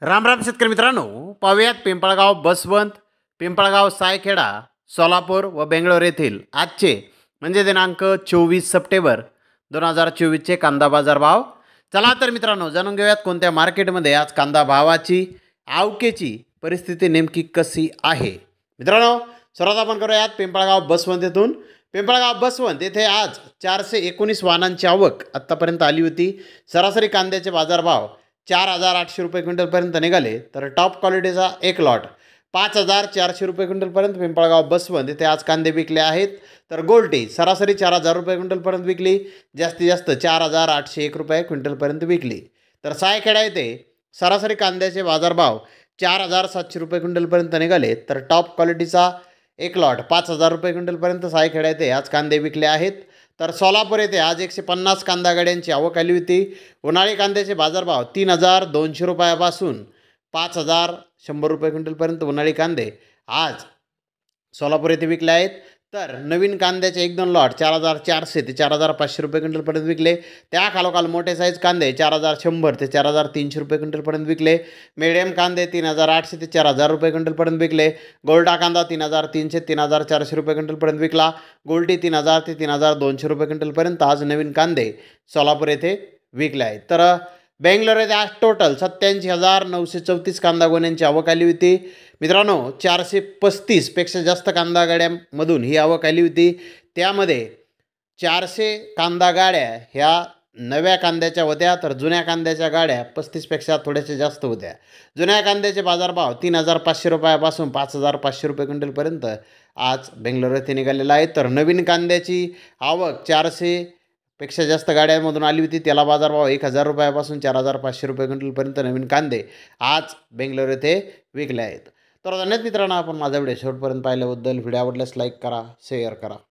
राम राम शेतकरी मित्रांनो, पाहूयात पिंपळगाव बसवंत, पिंपळगाव सायखेडा, सोलापूर व बेंगलोर येथील आजचे म्हणजे दिनांक 24 सप्टेंबर 2024चे कांदा बाजार भाव. चला तर मित्रांनो, जाणून घेऊयात कोणत्या मार्केटमध्ये आज कांदा भावाची आवकेची परिस्थिती नेमकी कशी आहे. मित्रांनो, सर्वात आपण करूयात पिंपळगाव बसवंत येथून. पिंपळगाव बसवंत येथे आज 419 वाहनांची आवक आत्तापर्यंत आली होती. सरासरी कांद्याचे बाजारभाव 4,800 रुपये क्विंटलपर्यंत निघाले. तर टॉप क्वालिटीचा एक लॉट 5,400 रुपये क्विंटलपर्यंत पिंपळगाव बसवंत येथे आज कांदे विकले आहेत. तर गोल्टी सरासरी 4,000 रुपये क्विंटलपर्यंत विकली, जास्तीत जास्त 4,801 रुपये क्विंटलपर्यंत विकली. तर सायखेडा येथे सरासरी कांद्याचे बाजारभाव 4,700 रुपये क्विंटलपर्यंत निघाले. तर टॉप क्वालिटीचा एक लॉट 5,000 रुपये क्विंटलपर्यंत सायखेडा येथे आज कांदे विकले आहेत. तर सोलापूर येथे आज 150 कांदा गाड्यांची आवक आली होती. उन्हाळी कांद्याचे बाजारभाव 3,200 रुपयापासून 5,100 रुपये क्विंटलपर्यंत उन्हाळी कांदे आज सोलापूर येथे विकले आहेत. तर नवीन कांद्याचे 1-2 लॉट 4,400 ते 4,500 रुपये क्विंटलपर्यंत विकले. त्या खालोखाल मोठे साईज कांदे 4,100 ते 4,300 रुपये क्विंटलपर्यंत विकले. मीडियम कांदे 3,800 ते 4,000 रुपये क्विंटलपर्यंत विकले. गोल्डा कांदा 3,300 ते 3,400 रुपये क्विंटलपर्यंत विकला. गोल्टी 3,000 ते 3,200 रुपये क्विंटलपर्यंत आज नवीन कांदे सोलापूर येथे विकले आहेत. तर बेंगलोर येथे आज टोटल 87,934 कांदा गोण्यांची आवक आली होती. मित्रांनो, 435पेक्षा जास्त कांदा गाड्यांमधून ही आवक आली होती. त्यामध्ये 400 कांदा गाड्या ह्या नव्या कांद्याच्या होत्या. तर जुन्या कांद्याच्या गाड्या 35पेक्षा थोड्याशा जास्त होत्या. जुन्या कांद्याचे बाजारभाव 3,500 रुपयापासून 5,500 रुपये क्विंटलपर्यंत आज बेंगलोर येथे निघालेला आहे. तर नवीन कांद्याची आवक 400पेक्षा जास्त गाड्यांमधून आली होती. त्याला बाजारभाव 1,000 रुपयापासून 4,500 रुपये क्विंटलपर्यंत नवीन कांदे आज बेंगलोर येथे विकले आहेत. तर धन्यवाद मित्रांनो, आपण माझा व्हिडिओ शेवटपर्यंत पाहिल्याबद्दल. व्हिडिओ आवडल्यास लाईक करा, शेअर करा.